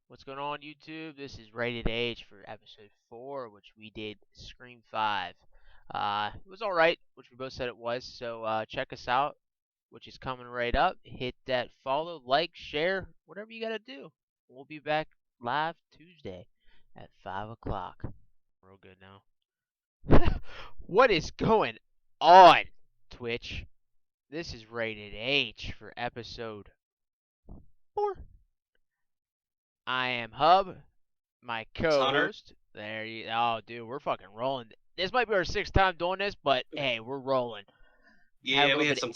What's going on, YouTube? This is Rated Age for episode 4, which we did Scream 5. It was alright, which we both said it was, so check us out, which is coming right up. Hit that follow, like, share, whatever you gotta do. We'll be back live Tuesday at 5 o'clock. Real good now. What is going on, Twitch? This is Rated H for episode 4. I am Hub, my Hunter. co-host. Oh, dude, we're fucking rolling. This might be our sixth time doing this, but hey, we're rolling. Had a Yeah, little we had bit. some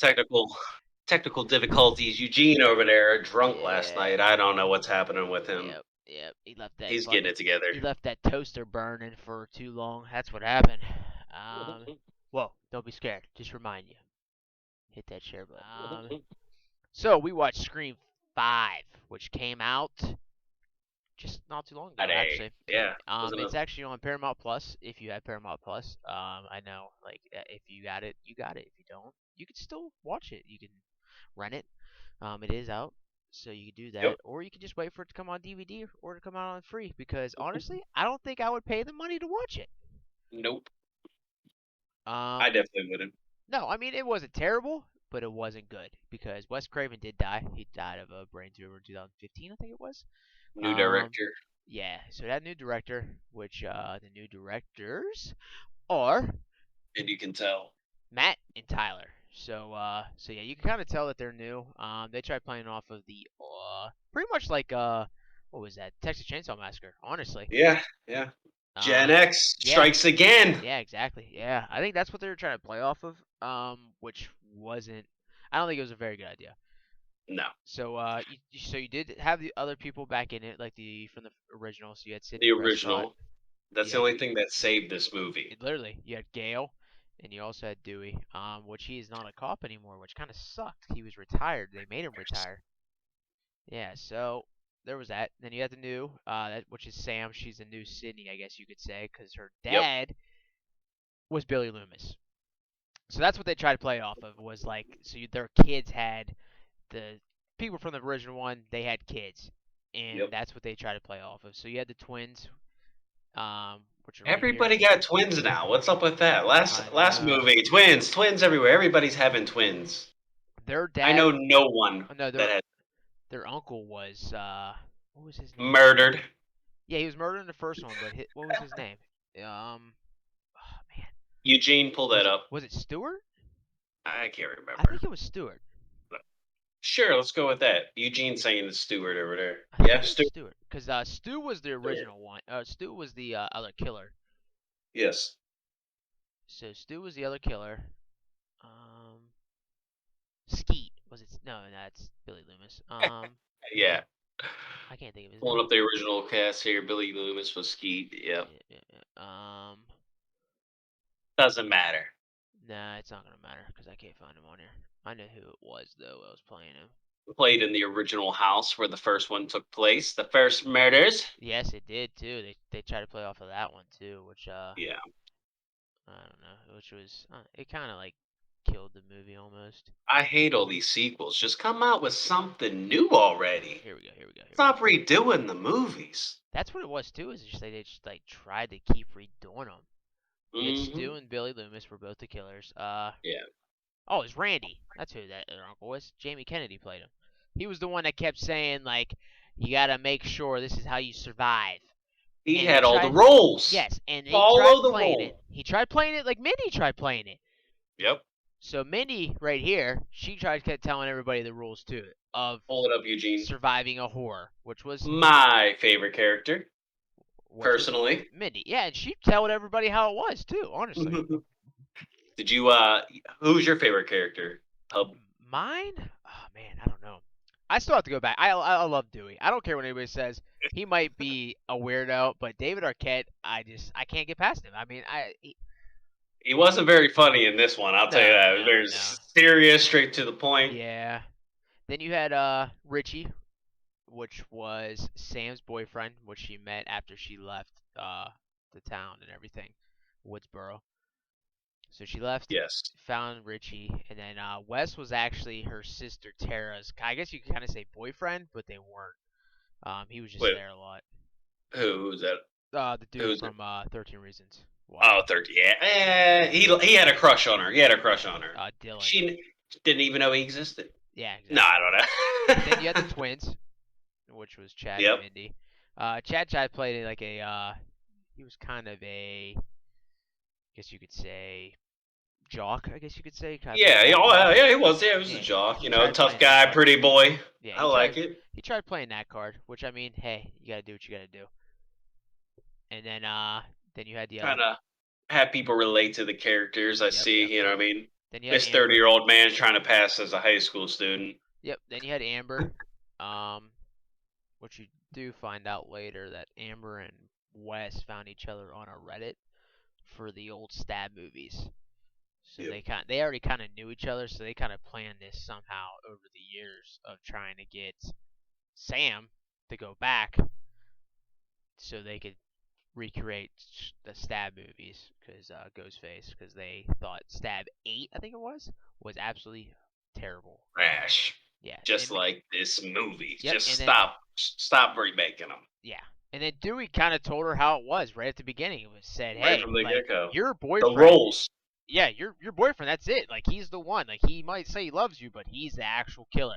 technical difficulties. Eugene over there drunk last Yeah. night. I don't know what's happening with him. Yep. Yep. He left that He's fucking. getting it together. He left that toaster burning for too long. That's what happened. Whoa! Don't be scared. Just remind you. Hit that share button. So we watched Scream 5, which came out just not too long ago, Today. actually. Yeah, wasn't it? It's actually on Paramount Plus. If you have Paramount Plus, I know, like, if you got it, you got it. If you don't, you can still watch it. You can rent it. It is out, so you can do that, Yep. or you can just wait for it to come on DVD or to come out on free. Because honestly, I don't think I would pay the money to watch it. Nope. I Um, definitely wouldn't. no, I mean it wasn't terrible, but it wasn't good because Wes Craven did die. He died of a brain tumor in 2015, I think it was. New Um, director. yeah, so that new director, which the new directors are And you can tell. Matt and Tyler. So yeah, you can kind of tell that they're new. They tried playing off of the pretty much like what was that? Texas Chainsaw Massacre. Honestly. Yeah, yeah. Gen Uh, X yeah, strikes again. yeah, exactly. Yeah, I think that's what they were trying to play off of. Which wasn't. I don't think it was a very good idea. No. So you did have the other people back in it, like the from the original. So you had Sidney The Prescott. original. That's You the had only thing that saved this movie. literally you had Gale, and you also had Dewey, which he is not a cop anymore, which kind of sucked. He was retired. They made him retire. Yeah, so there was that. Then you had the new, which is Sam. She's the new Sydney, I guess you could say, because her Yep. dad was Billy Loomis. So that's what they tried to play off of. Was like, their kids had the people from the original one. They had kids, and Yep. that's what they tried to play off of. So you had the twins, which are right here. Everybody got twins now. What's up with that? I Last know. movie, twins everywhere. Everybody's having twins. Their I dad. know no one Oh, no, that had their uncle was what was his name? murdered. Yeah, he was murdered in the first one, but what was his name? Oh man, Eugene, pull that up. was it Stewart? I can't I remember. think it was Stewart. Sure, let's go with that. Eugene saying the steward over there. I think Yeah, it was Stewart. Stewart because Stu was the original one. Stu was the other killer. Yes. So Stu was the other killer. Um, Skeet was it? No, that's Billy Loomis. Yeah. I can't think of his Pulling name. up the original cast here. Billy Loomis was Skeet. Yep. Yeah. Doesn't matter. Nah, it's not gonna matter because I can't find him on here. I know who it was though. I was playing him. Played in the original house where the first one took place. The first murders. Yes, it did too. They tried to play off of that one too, which Yeah. I don't know, which was it kind of like killed the movie almost. I hate all these sequels. Just come out with something new already. Here we go. Here we go. Here we Stop go. redoing the movies. That's what it was too. Is just they just like tried to keep redoing them. You had Mm-hmm. Stu and Billy Loomis were both the killers. Yeah. Oh, it's Randy. That's who that their uncle was. Jamie Kennedy played him. He was the one that kept saying like, "You gotta make sure this is how you survive." He And they had all the tried. roles. Yes, and he tried Follow the playing it. role. He tried playing it like Mindy tried playing it. Yep. So Mindy right here, she tried kept telling everybody the rules too of Pull it up, Eugene. surviving a horror, which was My favorite character, personally. Mindy. Yeah, and she told everybody how it was too. Honestly, Did you? Who's your favorite character? Hub. mine. Oh man, I don't know. I still have to go back. I love Dewey. I don't care what anybody says. He might be a weirdo, but David Arquette, I can't get past him. I mean, He wasn't very funny in this one. I'll tell you that. It was very no. serious, straight to the point. Yeah. Then you had Richie, which was Sam's boyfriend, which she met after she left the town and everything, Woodsboro. So she left, Yes. found Richie, and then Wes was actually her sister Tara's. I guess you could kind of say boyfriend, but they weren't. He was just Wait, there a lot. who's that? The dude Who's it? from 13 Reasons Why. Oh, 30. Yeah. Yeah. He had a crush on her. He had a crush on her. Dylan. She didn't even know he existed. Yeah, No, I exactly. don't Then you had the know. twins, which was Chad and Yep. Mindy. Chad played like a he was kind of a, I guess you could say, jock. I guess you could say, kind of played Yeah, yeah, that oh, card. yeah, he was. Yeah, he was a Yeah, jock. he You know, tried tough playing that guy, card. pretty boy. Yeah, I like it. he tried playing that card, which I mean, hey, you gotta do what you gotta do. And then you had the other. Kind of have people relate to the characters I Yep, see. yep. You know what I mean? Then you had This Amber. 30-year-old man's trying to pass as a high school student. Yep. Then you had Amber. Um, which you do find out later that Amber and Wes found each other on a Reddit for the old Stab movies. So Yep. they already kind of knew each other, so they kind of planned this somehow over the years of trying to get Sam to go back so they could recreate the Stab movies because Ghostface, because they thought Stab 8, I think it was absolutely terrible. Trash. Yeah, Just like this movie. yep, Just and then stop remaking them. yeah, and then Dewey kind of told her how it was right at the beginning. It was said, Right hey, from the like get go. your The boyfriend, roles. yeah, your boyfriend. That's it. Like he's the one. Like he might say he loves you, but he's the actual killer.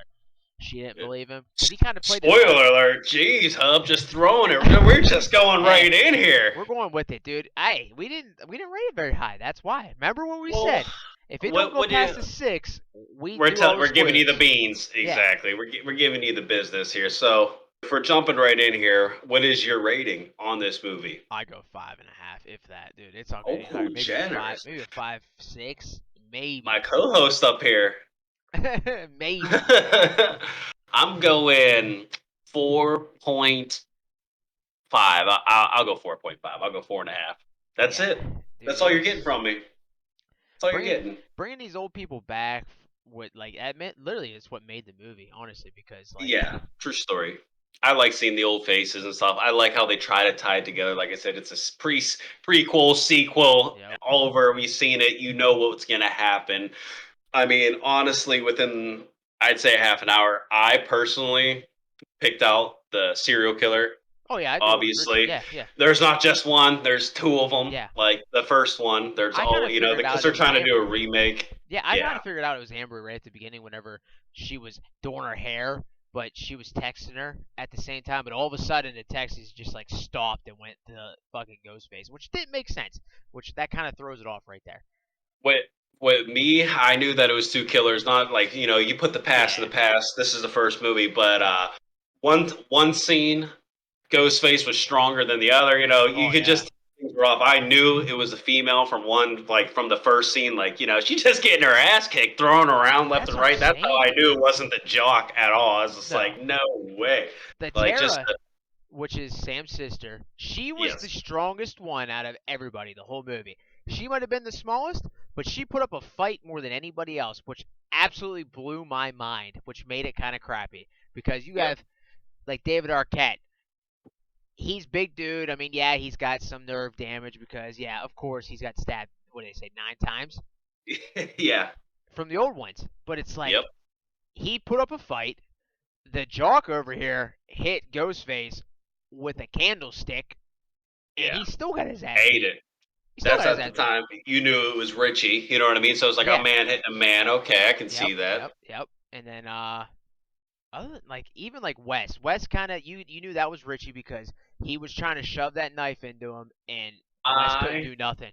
She didn't believe him because he kind of played this whole. Spoiler alert. Jeez, Hub, just throwing it. We're just going Hey, right in here. we're going with it, dude. Hey, we didn't rate it very high. That's why. Remember what we Well, said? If it don't go what do you, past the 6, we do all the we're giving you the spoilers. beans. Yeah, Exactly. We're giving you the business here. So if we're jumping right in here, what is your rating on this movie? I go 5.5, if that, dude. It's not getting higher. Oh, Maybe a 5, generous. maybe a 5.6, My maybe, co-host up here. maybe. I'm going 4.5. I'll go 4.5. I'll go 4.5. That's Yeah, it. dude, That's all it you're getting was from me. That's all you're bringing getting. bringing these old people back. What like admit literally is what made the movie, honestly, because like Yeah, true story. I like seeing the old faces and stuff. I like how they try to tie it together. Like I said, it's a prequel, sequel. yep. All over, we've seen it. You know what's gonna happen. I mean, honestly, within I'd say half an hour, I personally picked out the serial killer. Oh yeah, I knew it was Richie. Obviously, Yeah, yeah, there's not just one. There's two of them. yeah. Like the first one, there's I kind all of figured because out it they're was trying to do a Amber. remake. Yeah, I kind Yeah. of figured out it was Amber right at the beginning whenever she was doing her hair, but she was texting her at the same time. But all of a sudden, the text is just like stopped and went to fucking Ghostface, which didn't make sense. Which that kind of throws it off right there. With with me, I knew that it was two killers. Not like you put the past in Yeah, the past. This is the first movie, but yep. one scene, Ghostface was stronger than the other. You Oh could yeah, just things were off. I knew it was a female from one, like from the first scene. Like she just getting her ass kicked, throwing around left that's and what I'm right. That's how I saying. knew it wasn't the jock at all. I was just No, like, no way. the Like just Tara, which is Sam's sister, she was the yes, strongest one out of everybody the whole movie. She might have been the smallest, but she put up a fight more than anybody else, which absolutely blew my mind, which made it kind of crappy because you yep, have like David Arquette. He's big dude. I mean, yeah, he's got some nerve damage because yeah, of course he's got stabbed. What did they say, 9 times yeah, from the old ones? But it's yep, like he put up a fight. The jock over here hit Ghostface with a candlestick, and yeah. he still got his ass Hate beat. it. He still That's got his at the ass beat. time you knew it was Richie. You know what I mean? So it's like a Yeah. man hitting a man. Okay, I can Yep. see that. Yep. Yep. And then other than, like even like Wes kind of you knew that was Richie because he was trying to shove that knife into him, and Wes couldn't I do nothing.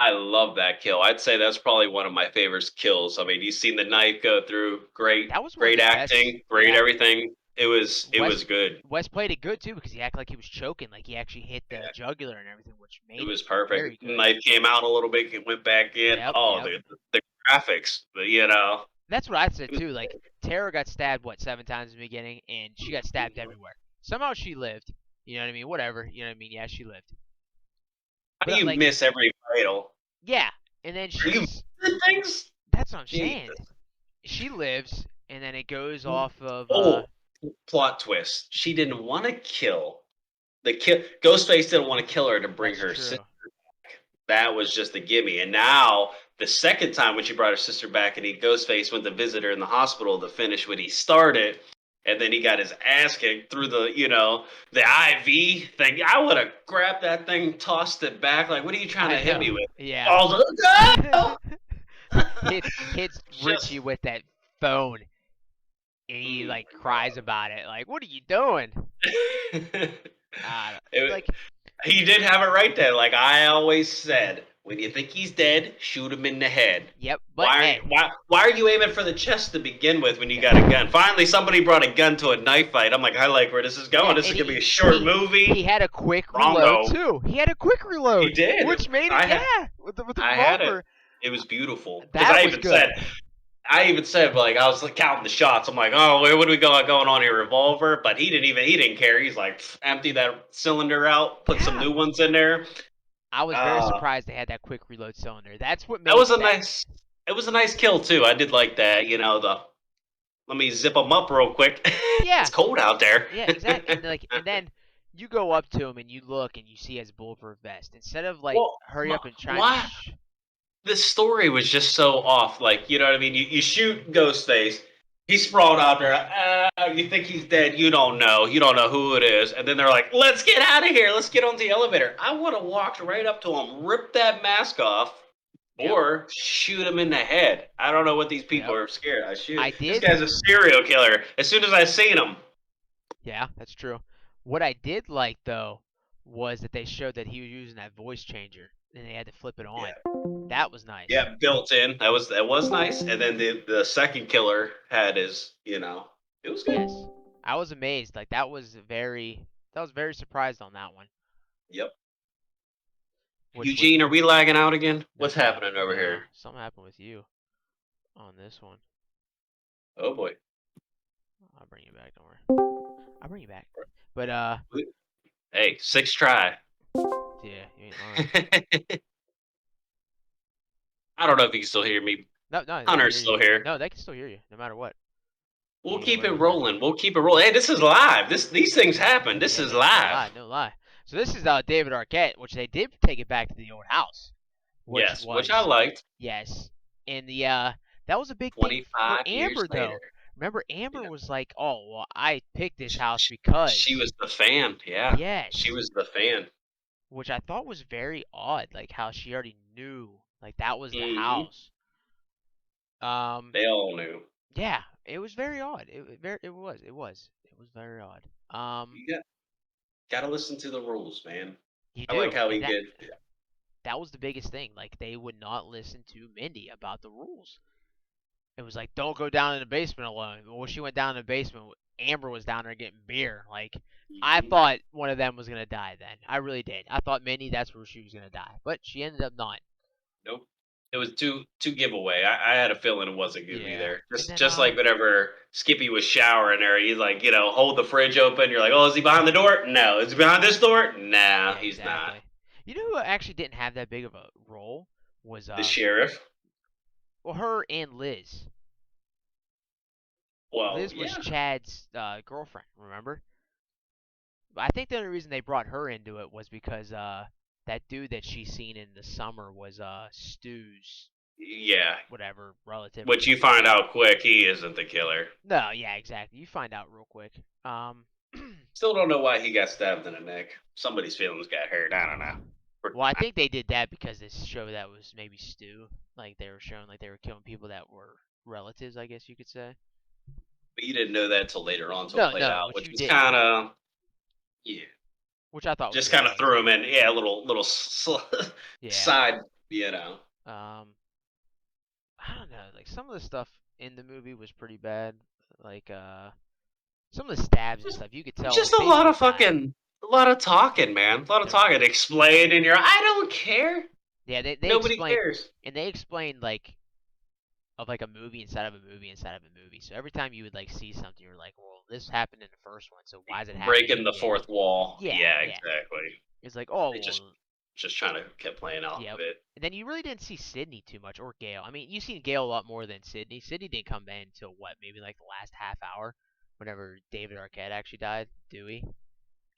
I love that kill. I'd say that's probably one of my favorite kills. I mean, you've seen the knife go through. That was one of Great the best. acting, great Yeah. everything. It Wes was good. Wes played it good too because he acted like he was choking, like he actually hit the Yeah, jugular and everything, which it made it was perfect. very good. Knife came out a little bit, it went back in. Yep. Oh, Yep. the graphics, That's what I said it was. too. Like Tara got stabbed 7 times in the beginning, and she got stabbed everywhere. Somehow she lived. You know what I mean? Whatever. You know what I mean? Yeah, she lived. How do But you like, miss every vital? yeah. And then Are you she's. missing things? That's what I'm saying. Jesus. She lives, and then it goes off of. Oh, plot twist. She didn't want to kill the kill. Ghostface didn't want to kill her to bring That's her sister. true. That was just a gimme. And now the second time when she brought her sister back, and Ghostface went to visit her in the hospital to finish what he started. and then he got his ass kicked through the IV thing. I would have grabbed that thing, tossed it back. Like, what are you trying I to hit me know. with? Yeah. Balls. No! hits Just Richie with that phone, and he oh like my cries about it. Like, what are you doing? god. Like, He did have it right there. Like I always said, when you think he's dead, shoot him in the head. yep. But hey, Why are you aiming for the chest to begin with when you got a yeah, gun? Finally, somebody brought a gun to a knife fight. I'm like, I like where this is going. yeah, This is and gonna be a he short he movie. had a quick reload Wrongo. too. He had a quick He reload, did. which made it with the I had it. revolver. It was beautiful because That was good. I even said like I was like counting the shots. I'm like, oh, what do we got going on here? Revolver, but he didn't care. He's like, empty that cylinder out, put some Yeah, new ones in there. I was very Uh, surprised they had that quick reload cylinder. That's what that made was a that. nice. It was a nice kill too. I did like that. The let me zip them up real quick. Yeah, It's cold out there. yeah, exactly. And then you go up to him and you look and you see his bulletproof vest. Instead of like Well, hurry up and trying to why? The story was just so off. Like, you know what I mean? You shoot Ghostface. He's sprawled out there. You think he's dead. You don't know. You don't know who it is. And then they're like, let's get out of here. Let's get on the elevator. I would have walked right up to him, ripped that mask off, yep, or shoot him in the head. I don't know what these people yep. are scared. I shoot. I This did. guy's a serial killer. As soon as I seen him. Yeah, that's true. What I did like though was that they showed that he was using that voice changer and they had to flip it on. Yeah. That was nice. Yeah, built in. That was nice. And then the second killer had it was good. Yes. I was amazed. Like that was very surprised on that one. Yep. Which was Eugene, are we lagging out again? What's no, happening over no. here? Something happened with you on this one. Oh boy. I'll bring you back, don't worry. I'll bring you back. But Hey, sixth try. yeah, you ain't lying. I don't know if you can still hear me. No, no, they can Hunter's hear you. still here. No, they can still hear you, no matter what. We'll You know, keep it whatever's happening. rolling. We'll keep it rolling. Hey, this is live. These things happen. This Yeah, is no, no live. lie, no lie. So this is David Arquette, which they did take it back to the old house, which Yes, which I was liked. yes, and the that was a big thing for 25 years Amber later. though. Remember, Amber Yeah. was like, "Oh, well, I picked this house She because was the fan. Yeah. She yes," was the fan. which I thought was very odd, like how she already knew, like that was the Hmm. house. Um, They all knew. yeah, it was very odd. It was very odd. You gotta listen to the rules, man. You I like do, how and he did. that was the biggest thing. Like they would not listen to Mindy about the rules. It was like, don't go down in the basement alone. Well, she went down in the basement. Amber was down there getting beer. Like I Mhm. thought one of them was gonna die. Then I really did. I thought Mindy that's where she was gonna die, but she ended up not. Nope. It was too giveaway. I had a feeling it wasn't gonna be Yeah, there. and then Just like whenever Skippy was showering there, he's like, hold the fridge open. You're like, oh, is he behind the door? No. Is he behind this door? No, yeah, he's not. exactly. You know who actually didn't have that big of a role was The sheriff. well, her and Liz. Well, Liz was yeah. Chad's girlfriend. Remember? I think the only reason they brought her into it was because that dude that she seen in the summer was Stu's Yeah. whatever relative or Which you something. find out quick, he isn't the killer. No, yeah, exactly. You find out real quick. Still don't know why he got stabbed in the neck. Somebody's feelings got hurt. I don't know. well, I think they did that because this show that was maybe Stu, like they were showing like they were killing people that were relatives, I guess you could say. But you didn't know that until later on, until it No, played no, out, which which you was didn't, kind of yeah. which I thought was Just very kind of odd. threw him in. Yeah, a little Yeah. side. You know. Um, I don't know. Like some of the stuff in the movie was pretty bad. Like some of the stabs and Just stuff, you could tell just like a lot basically of died. a lot of talking, man. A lot of There talking. was. Explain, and you're, I don't care. Yeah, they Nobody explained cares. and they explained like of like a movie inside of a movie inside of a movie. So every time you would like see something, you're like, well, this happened in the first one, so why is it happening Breaking the again? fourth wall. Yeah, Yeah, yeah. exactly. It's like, oh, They well, just trying to keep playing off yep. of it. And then you really didn't see Sydney too much or Gail. I mean, you seen Gail a lot more than Sydney. Sydney didn't come in until what, maybe like the last half hour, whenever David Arquette actually died. Dewey,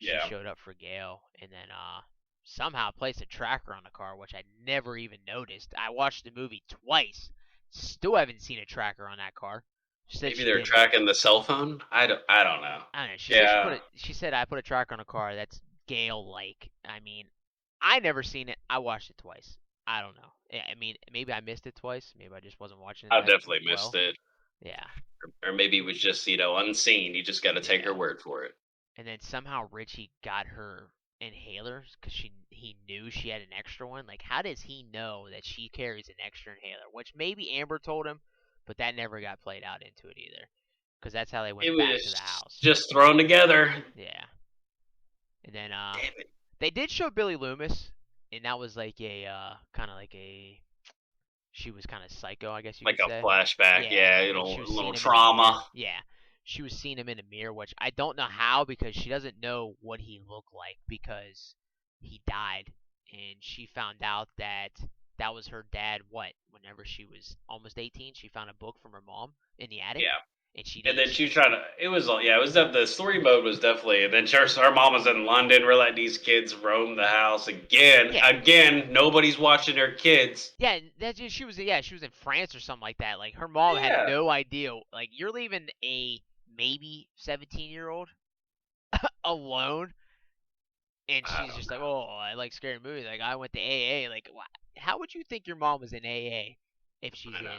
she Yeah. showed up for Gail, and then somehow placed a tracker on the car, which I never even noticed. I watched the movie twice, still haven't seen a tracker on that car. She said Maybe she they're did it. tracking the cell phone. I don't know. I don't know. She said Yeah, she said I put a tracker on a car. That's Gale like. I mean, I never seen it. I watched it twice. I don't know. I mean, maybe I missed it twice. Maybe I just wasn't watching it I that definitely missed well. it. Yeah. Or maybe it was just unseen. You just got to take her Yeah. word for it. And then somehow Richie got her inhalers because he knew she had an extra one. Like, how does he know that she carries an extra inhaler? Which maybe Amber told him, but that never got played out into it either. Because that's how they It went back to the was house. just thrown together. Yeah. And then Damn it. they did show Billy Loomis, and that was like a kind of like a she was kind of psycho, I guess you Like could a say. flashback, yeah, Yeah, like she a was little seeing him in a mirror. trauma. Yeah, she was seeing him in a mirror, which I don't know how because she doesn't know what he looked like because he died, and she found out that that was her dad. What? Whenever she was almost 18, she found a book from her mom in the attic, Yeah. and she And didn't. then she was trying to. It was yeah. It was the story mode was definitely. And then her mom was in London. We're letting these kids roam the house again. Yeah, Again, nobody's watching their kids. yeah, that's just, she was in France or something like that. Like her mom had Yeah, no idea. Like you're leaving a maybe 17-year-old alone, and I she's don't just like, know. "Oh, I like scary movies. Like I went to AA. Like, how would you think your mom was in AA if she's I know. in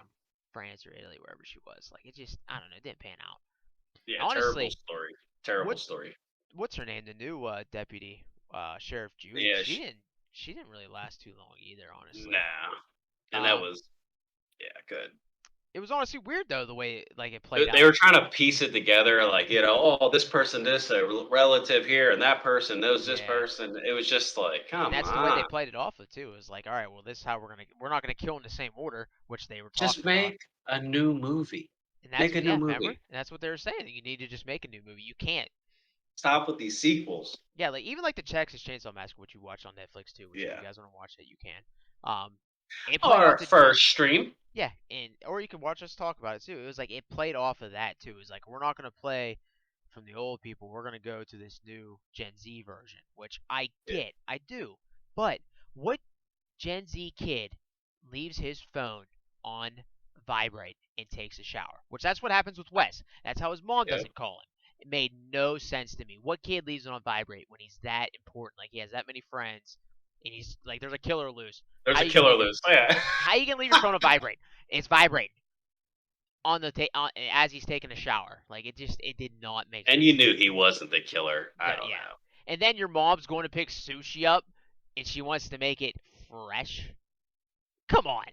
France or Italy, wherever she was? Like, it just, I don't know, it didn't pan out. Yeah, terrible Honestly, story. Terrible what story. what's her name? The new deputy, Sheriff Judy. Yeah, She didn't really last too long either. Honestly, nah. And that um, was good. it was honestly weird though the way like it played They out. were trying to piece it together, like oh, this person, this a relative here, and that person knows this Yeah. person. It was just like, And come that's the way they on, played it off of too. It was like, all right, well, this is how we're not gonna kill in the same order, which they were just talking about. make a new movie. And that's Make a what, new yeah, remember? movie. And that's what they were saying. You need to just make a new movie. You can't. Stop with these sequels. Yeah, like even like the Texas Chainsaw Massacre, which you watched on Netflix too. Which if you Yeah. guys want to watch it, you can. It played off Our the first stream. yeah, and or you can watch us talk about it too. It was like it played off of that too. It was like we're not gonna play from the old people. We're gonna go to this new Gen Z version, which I Yeah. get, I do. But what Gen Z kid leaves his phone on vibrate and takes a shower? Which that's what happens with Wes. That's how his mom Yeah. doesn't call him. It made no sense to me. What kid leaves it on vibrate when he's that important? Like he has that many friends, and he's like, there's a killer loose. There's a killer loose. Yeah. How you gonna leave your phone on vibrate? It's vibrating on the as he's taking a shower. Like it did not make And sense. you knew he wasn't the killer. I don't Yeah. know. And then your mom's going to pick sushi up, and she wants to make it fresh. Come on.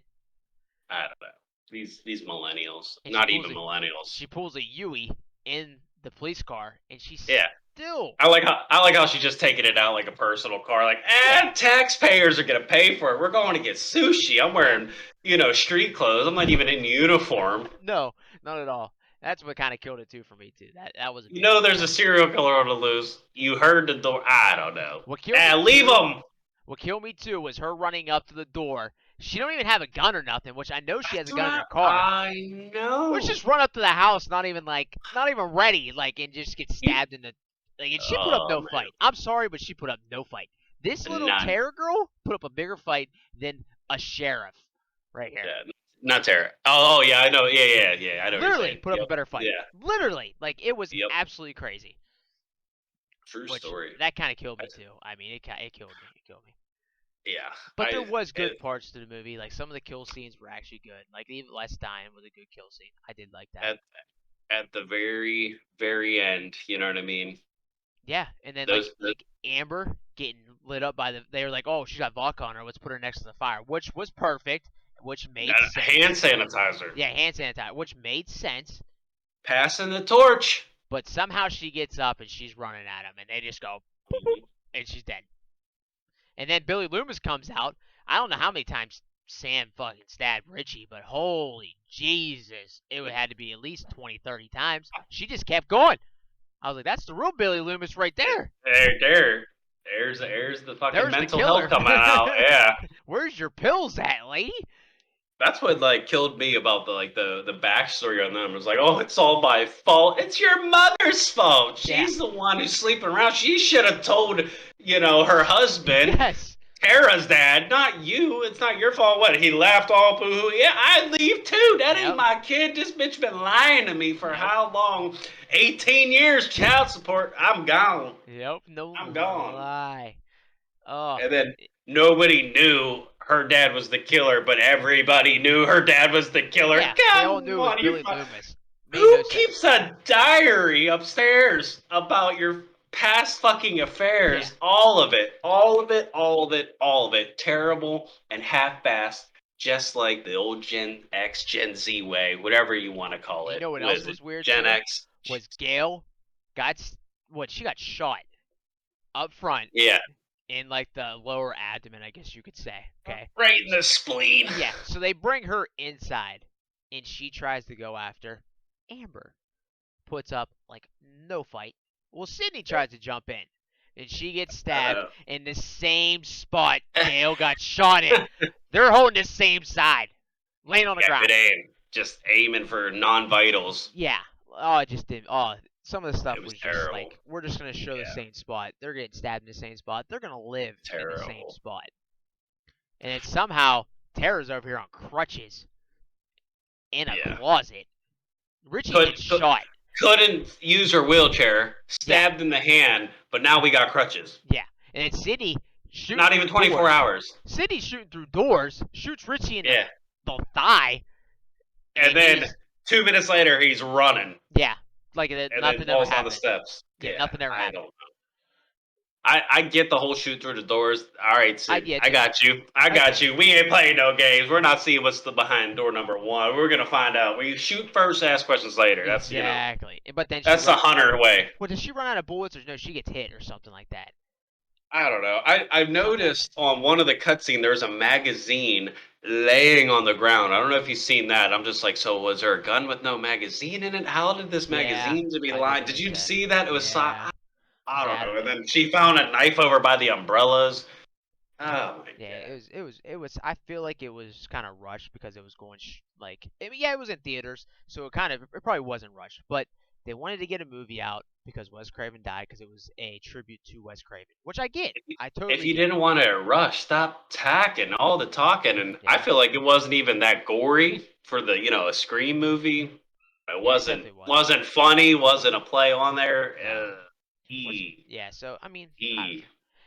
I don't know. These millennials. And Not even millennials. she pulls a Yui in the police car, and she's Yeah. still. I like how she's just taking it out like a personal car. Like, taxpayers are gonna pay for it. We're going to get sushi. I'm wearing, street clothes. I'm not even in uniform. No, not at all. That's what kind of killed it too for me too. That was a big There's a serial killer on the loose. You heard the door. I don't know. What killed me Leave too- them. What killed me too was her running up to the door. She don't even have a gun or nothing, which I know she has a gun in her car. I know. Let's just run up to the house, not even ready, like, and just get stabbed in the. Like, and she put up no man. fight. I'm sorry, but she put up no fight. This little None. terror girl put up a bigger fight than a sheriff, right here. Yeah, not Tara. Oh yeah, I know. Yeah. I know. what you're Literally saying. put up Yep. a better fight. Yeah. Literally, like it was Yep. absolutely crazy. True Which, story. that kind of killed me too. I mean, it killed me. It killed me. Yeah. But there was good parts to the movie. Like some of the kill scenes were actually good. Like even Les dying was a good kill scene. I did like that. At the very, very end, you know what I mean? Yeah, and then Those- like Amber getting lit up by they were like, oh, she's got vodka on her. Let's put her next to the fire, which was perfect, which made sense. Hand sanitizer. Yeah, hand sanitizer, which made sense. Passing the torch. But somehow she gets up and she's running at him, and they just go, boop, boop, and she's dead. And then Billy Loomis comes out. I don't know how many times Sam fucking stabbed Richie, but holy Jesus, it would had to be at least 20, 30 times. She just kept going. I was like, that's the real Billy Loomis right there. There's the fucking There's the mental killer. health coming out. Yeah. Where's your pills at, lady? That's what killed me about the backstory on them. It was like, oh, it's all my fault. It's your mother's fault. She's the one who's sleeping around. She should have told, her husband. Yes. Tara's dad, not you. It's not your fault. What? He laughed all boo. Yeah, I'd leave too. That ain't Yep. my kid. This bitch been lying to me for Yep. how long? 18 years child support. I'm gone. Yep. No I'm gone. lie. Oh. And then nobody knew her dad was the killer, but everybody knew her dad was the killer. Yeah. They all Come knew it was on, Billy Loomis. Made who no sense. keeps a diary upstairs about your past fucking affairs? Yeah. All of it. All of it. All of it. All of it. Terrible and half-assed, just like the old Gen X, Gen Z way, whatever you want to call it. You know what What else is was it? weird Gen too? X. Was Gail got she got shot up front Yeah. in like the lower abdomen, I guess you could say. Okay. Right in the spleen. Yeah. So they bring her inside, and she tries to go after Amber. Puts up like no fight. Well, Sydney tries to jump in, and she gets stabbed in the same spot Gail got shot in. They're holding the same side, laying on the Yeah, ground. good aim. Just aiming for non-vitals. Yeah. Oh, it just didn't. Oh, some of the stuff It was was just terrible. like, we're just gonna show the Yeah. same spot. They're getting stabbed in the same spot. They're gonna live in the same Terrible. spot. And then somehow Tara's over here on crutches in a Yeah. closet. Richie Could- gets could- shot. Couldn't use her wheelchair, stabbed in the hand, but now we got crutches. Yeah. And then Sydney shooting Not even through 24 doors. hours. Sydney's shooting through doors, shoots Richie in Yeah. the thigh. And then he's- 2 minutes later, he's running. yeah, like And nothing then ever falls down the happened. steps. Yeah, nothing ever I happened. don't know. I get the whole shoot through the doors. All right, Sid, get I you. got you. I got you. We ain't playing no games. We're not seeing what's behind door number 1. We're gonna find out. We shoot first, ask questions later. That's exactly. But then that's the Hunter way. Well, does she run out of bullets, or no? She gets hit or something like that. I don't know. I've noticed on one of the cutscenes there's a magazine laying on the ground. I don't know if you've seen that. I'm just like, so was there a gun with no magazine in it? How did this magazine to be I did lying? Did notice you that. see that? It was Yeah. I don't Yeah, I know. don't And know. then she found a knife over by the umbrellas. Oh my Yeah, god. it was. I feel like it was kind of rushed because it was going like. I mean, yeah, it was in theaters, so it probably wasn't rushed, but they wanted to get a movie out because Wes Craven died because it was a tribute to Wes Craven, which I get. I totally. If you get. didn't want to rush, stop tacking all the talking. And I Yeah. feel like it wasn't even that gory for the a Scream movie. It wasn't definitely wasn't. wasn't funny. Wasn't a play on there. No. E. Yeah, so I mean, E.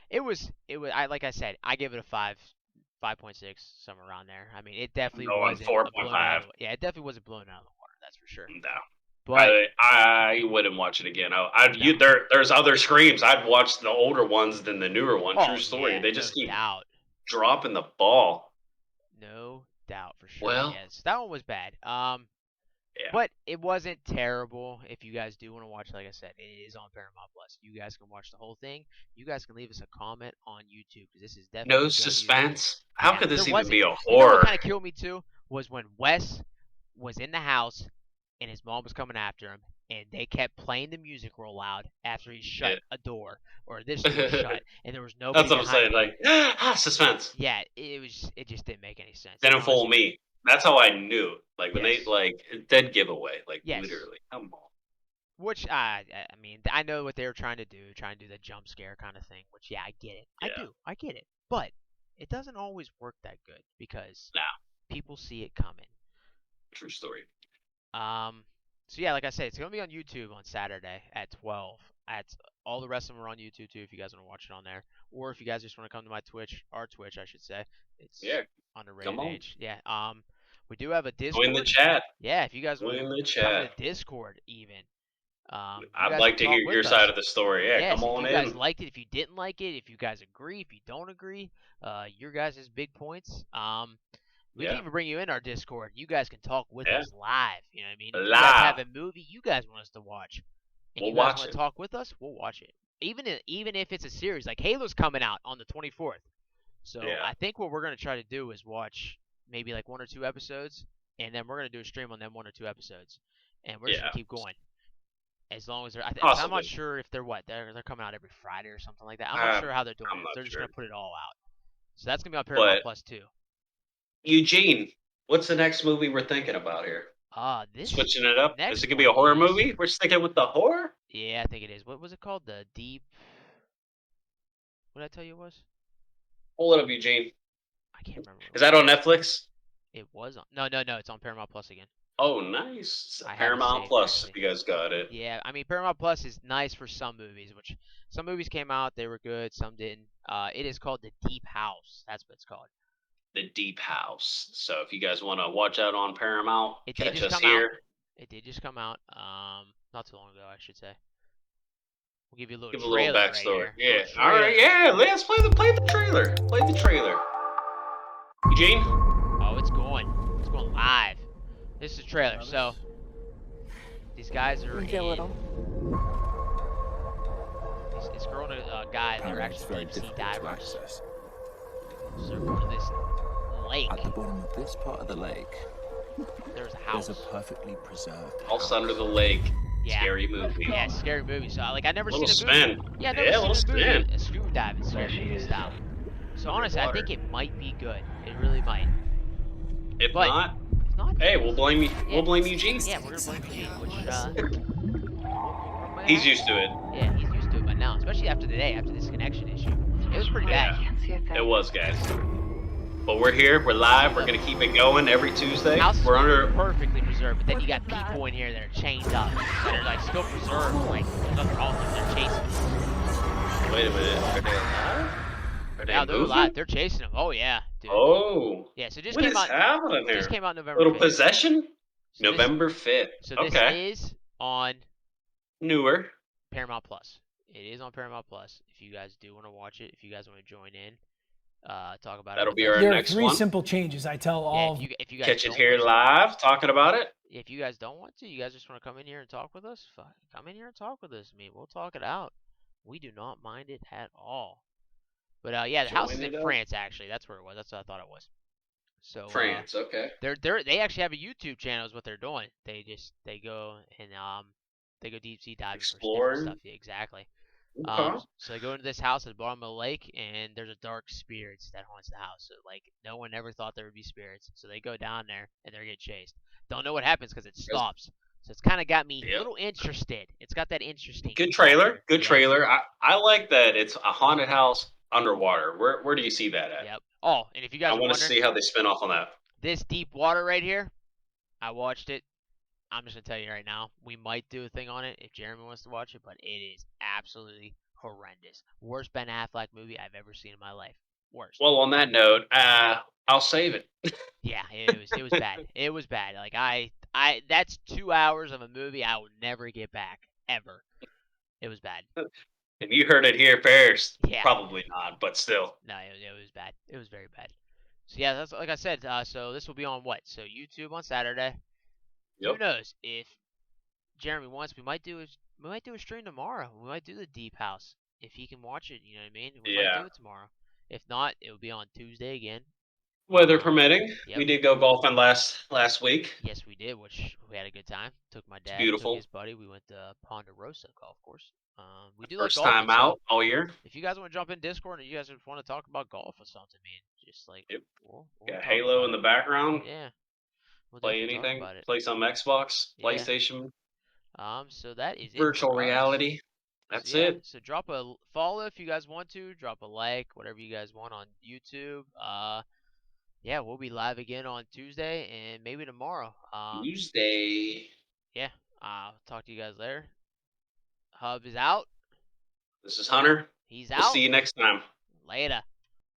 it was. I like I said, I give it a 5.6, somewhere around there. I mean, it definitely I'm going wasn't blown out 4.5. of the- Yeah, it definitely wasn't blown out of the water. That's for sure. No. But I wouldn't watch it again. There's other Screams. I'd watch the older ones than the newer one. True story. Yeah, They just no keep doubt. dropping the ball. No doubt for sure. Well- Yes, that one was bad. Yeah. But it wasn't terrible. If you guys do want to watch, like I said, it is on Paramount Plus. You guys can watch the whole thing. You guys can leave us a comment on YouTube because this is definitely No gonna be on YouTube. suspense. How Yeah, could this there even wasn't. be a You know horror? what kind of killed me too was when Wes was in the house and his mom was coming after him, and they kept playing the music real loud after he shut a door or this door shut, and there was nobody. That's what I'm saying. behind him. Like suspense. Yeah, it just didn't make any sense. Didn't fool me. That's how I knew. Like when Yes. they dead giveaway. Like Yes. literally. Come on. Which I mean, I know what they were trying to do the jump scare kind of thing. Which yeah, I get it. Yeah. I get it. But it doesn't always work that good because No. people see it coming. True story. So yeah, like I said, it's gonna be on YouTube on Saturday at 12. At all the rest of them are on YouTube too. If you guys want to watch it on there, or if you guys just want to come to my Twitch, our Twitch, I should say, it's Yeah. Underrated Come on. Age. Yeah. We do have a Discord. Join the chat. Yeah, if you guys want Join to the come to chat. the Discord, even. You I'd guys like can to talk hear with your us. side of the story. Yeah, Yes, come on if you guys in. liked it, if you didn't like it, if you guys agree, if you don't agree, your guys' big points. We can Yeah. even bring you in our Discord. You guys can talk with Yeah. us live. You know what I mean? If you Live. guys have a movie you guys want us to watch, and We'll you guys watch want it. to talk with us, we'll watch it. Even if it's a series, like Halo's coming out on the 24th. So Yeah. I think what we're gonna try to do is watch maybe like 1 or 2 episodes, and then we're gonna do a stream on them 1 or 2 episodes, and we're just Yeah. gonna keep going. As long as they're, I'm Possibly. not sure if they're they're coming out every Friday or something like that. I'm not sure how they're doing I'm it. not They're just sure. gonna put it all out. So that's gonna be on Paramount But- Plus too. Eugene, what's the next movie we're thinking about here? This Switching it up. next Is it gonna be a one horror is- movie? We're sticking with the horror. Yeah, I think it is. What was it called? The Deep. What did I tell you it was? Pull it up, Eugene. I can't remember. Is that on Netflix? It was on. No, it's on Paramount Plus again. Oh, nice. I have it Paramount saved, Plus. actually. You guys got it. Yeah, I mean Paramount Plus is nice for some movies, which some movies came out, they were good, some didn't. It is called The Deep House. That's what it's called. The Deep House. So if you guys want to watch out on Paramount, It did catch just us come out. here. It did just come out. Not too long ago, I should say. We'll give you a little Give a little trailer backstory. right here. Yeah. All right. Yeah. Let's play the trailer. Play the trailer. Eugene. Oh, it's going. It's going live. This is the trailer. So these guys are Drink a little. This girl and a guy, they're Apparently it's actually very deep sea difficult to divers. access. So they're going to this lake. At the bottom of this part of the lake, There's a house. there's a perfectly preserved House house. Under the Lake. Yeah. Scary movie. Yeah, scary movie. So like I never Little seen a movie. spin. Yeah, I've Yeah, never little seen a movie, spin. a scuba diving scary movie style. So honestly, I think it might be good. It really might. If But- not, It's not. hey, we'll blame you. Yeah. We'll blame Eugene. Yeah, we're gonna blame Eugene, which He's used to it. Yeah, he's used to it by now, especially after today, after this connection issue. It was pretty bad. It was, guys. But we're here. We're live. We're gonna keep it going every Tuesday. House is We're under. perfectly preserved, but then you got people in here that are chained up, that are like still preserved, like there's other altars they're chasing. Wait a minute. Are they alive? Are they Yeah, they're moving? alive. They're chasing them. Oh yeah, dude. Oh. Yeah, so just What came is out. happening here? Just came out November Little 5th. possession. So November 5th. So Okay. this is on Newer. Paramount Plus. It is on Paramount Plus. If you guys do want to watch it, if you guys want to join in, talk about That'll it. be with our us. There are next 3 one. simple changes I tell all Yeah, of if you guys Catch it don't here want to- live, talking about it. If you guys don't want to, you guys just want to come in here and talk with us, fuck, come in here and talk with us. I mean, we'll talk it out. We do not mind it at all. But yeah, the house is Join in it up. France actually. That's where it was. That's what I thought it was. So France. Okay. they actually have a YouTube channel is what they're doing. They go and they go deep sea diving for Exploring? different stuff. Yeah, exactly. Okay. So they go into this house at the bottom of the lake, and there's a dark spirit that haunts the house. So like no one ever thought there would be spirits. So they go down there and they're getting chased. Don't know what happens because it stops. So it's kind of got me a Yep. little interested. It's got that interesting. Good trailer. factor. Good Yeah. trailer. I like that it's a haunted house underwater. Where do you see that at? Yep. Oh, and if you guys I are want to wondering, see how they spin off on that. this deep water right here, I watched it. I'm just gonna tell you right now, we might do a thing on it if Jeremy wants to watch it, but it is absolutely horrendous. Worst Ben Affleck movie I've ever seen in my life. Worst. Well, on that note, I'll save it. Yeah, it was bad. It was bad. Like I that's 2 hours of a movie I will never get back ever. It was bad. And you heard it here first. Yeah. Probably not, but still. No, it was bad. It was very bad. So yeah, that's like I said. So this will be on what? So YouTube on Saturday. Yep. Who knows if Jeremy wants? We might do a stream tomorrow. We might do the Deep House if he can watch it. You know what I mean? We might Yeah. do it tomorrow. If not, it will be on Tuesday again. Weather permitting. Yep. We did go golfing last week. Yes, we did, which we had a good time. Took my dad, beautiful. took his buddy. We went to Ponderosa Golf Course. We do First like golfing, time so out all year. if you guys want to jump in Discord and you guys just want to talk about golf or something, man, just like Yep. we'll Got talk Halo about in the it. background. Yeah. We'll Play definitely talk anything. about it. Play some Xbox, Yeah. PlayStation, So that is it virtual for us. reality. That's So, yeah, it. So drop a follow if you guys want to. Drop a like, whatever you guys want on YouTube. Yeah, we'll be live again on Tuesday and maybe tomorrow. Tuesday. Yeah. I'll talk to you guys later. Hub is out. This is Hunter. He's We'll out. see you next time. Later.